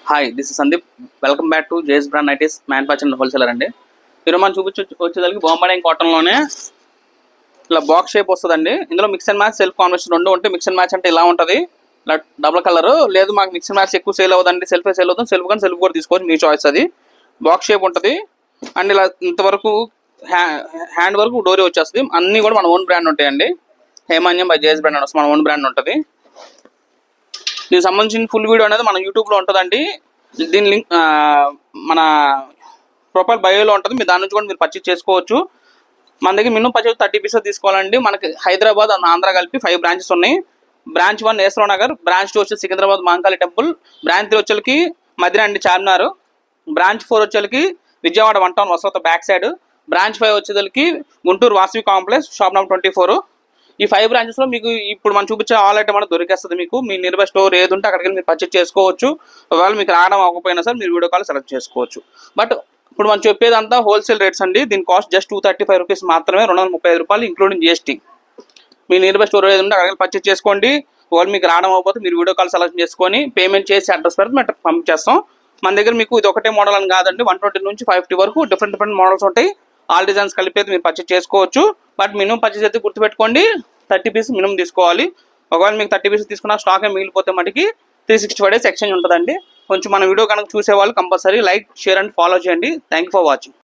Hi, this is Sandeep. Welcome back to JS brand nighties manufacturing wholesaler అండి. మీరు మనం వచ్చేదానికి బాంబాయి కాటన్లోనే ఇలా బాక్స్ షేప్ వస్తుందండి. ఇందులో mix and match, self combination రెండు ఉంటాయి. మిక్స్ అండ్ మ్యాచ్ అంటే ఇలా ఉంటుంది, ఇలా డబుల్ కలర్. లేదు మాకు మిక్స్ అండ్ మ్యాచ్ ఎక్కువ సేల్ అవ్వదండి, సెల్ఫ్ సేల్ అవుతుంది. సెల్ఫ్ కానీ సెల్ఫ్ కూడా తీసుకోవచ్చు, మీ చాయిస్ అది. బాక్స్ షేప్ ఉంటుంది అండ్ ఇలా ఇంతవరకు హ్యాండ్ వరకు డోరీ వచ్చేస్తుంది. అన్నీ కూడా మన ఓన్ బ్రాండ్ ఉంటాయండి. హేమాన్యం బై జేఎస్ బ్రాండ్ మన ఓన్ బ్రాండ్ ఉంటుంది. దీనికి సంబంధించిన ఫుల్ వీడియో అనేది మన యూట్యూబ్లో ఉంటుందండి. దీని లింక్ మన ప్రొఫైల్ బయోలో ఉంటుంది. మీరు దాని నుంచి కూడా మీరు పర్చేజ్ చేసుకోవచ్చు. మన దగ్గర మినిమం పర్చేజ్ 30 పీసెస్ తీసుకోవాలండి. మనకి హైదరాబాద్ ఆంధ్ర కలిపి 5 బ్రాంచెస్ ఉన్నాయి. బ్రాంచ్ 1 ఏస్రావు నగర్, బ్రాంచ్ 2 వచ్చి సికింద్రాబాద్ మహంకాళి టెంపుల్, బ్రాంచ్ 3 వచ్చేకి మదిర అండి చార్మినార్, బ్రాంచ్ 4 వచ్చేకి విజయవాడ 1 టౌన్ వసత బ్యాక్ సైడ్, బ్రాంచ్ 5 వచ్చేకి Guntur Vasavi complex shop number 24. ఈ 5 బ్రాంచెస్లో మీకు ఇప్పుడు మనం చూపించే ఆల్ ఐటమ్ అనేది దొరికేస్తుంది. మీకు మీ నియర్ బై స్టోర్ ఏది ఉంటే అక్కడికి మీరు పర్చేజ్ చేసుకోవచ్చు. ఒకవేళ మీకు రావడం అవ్వకపోయినా సార్ మీరు వీడియో కాల్ సెలెక్ట్ చేసుకోవచ్చు. బట్ ఇప్పుడు మనం చెప్పేదంతా హోల్సేల్ రేట్స్ అండి. దీని కాస్ట్ జస్ట్ 235 రూపీస్ మాత్రమే, 235 రూపాయలు including GST. Me near by store ఏది ఉంటే అక్కడికి పర్చేజ్ చేసుకోండి. ఒకవేళ మీకు రావడం అవ్వకపోతే మీరు వీడియో కాల్ సెలెక్ట్ చేసుకొని పేమెంట్ చేసి అడ్రస్ పెడితే మేము పంపించేస్తాం. మన దగ్గర మీకు ఇది ఒకటే మోడల్ అని కాదండి, 120 నుంచి 550 వరకు డిఫరెంట్ మోడల్స్ ఉంటాయి. ఆల్ డిజైన్స్ కలిపి అయితే మీరు పర్చేజ్ చేసుకోవచ్చు. బట్ మినిమం పర్చేజ్ అయితే గుర్తుపెట్టుకోండి, 30 పీసెస్ మినిమం తీసుకోవాలి. ఒకవేళ మీకు 30 పీసెస్ తీసుకున్న స్టాక్ మిగిలిపోతే మటుకి 365 డేస్ ఎక్స్చేంజ్ ఉంటుందండి. కొంచెం మన వీడియో కనుక చూసే వాళ్ళు compulsory like, share and follow చేయండి. Thank you for watching.